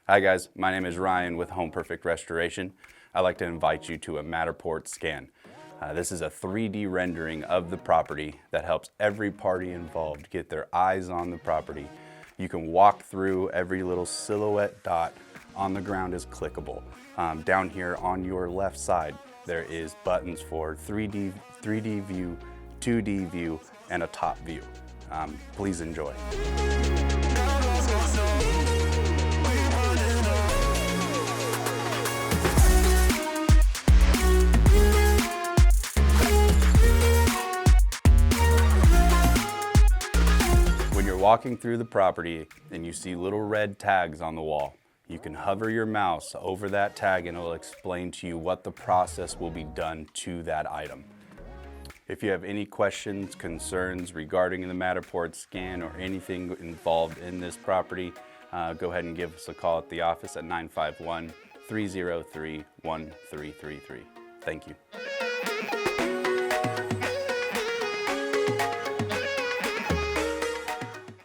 Hi guys, my name is Ryan with Home Perfect Restoration. I'd like to invite you to a Matterport scan. This is a 3D rendering of the property that helps every party involved get their eyes on the property. You can walk through, every little silhouette dot on the ground is clickable. Down here on your left side, there is buttons for 3D view, 2D view, and a top view. Please enjoy. When you're walking through the property and you see little red tags on the wall, you can hover your mouse over that tag and it will explain to you what the process will be done to that item. If you have any questions, concerns regarding the Matterport scan or anything involved in this property, go ahead and give us a call at the office at 951-303-1333. Thank you.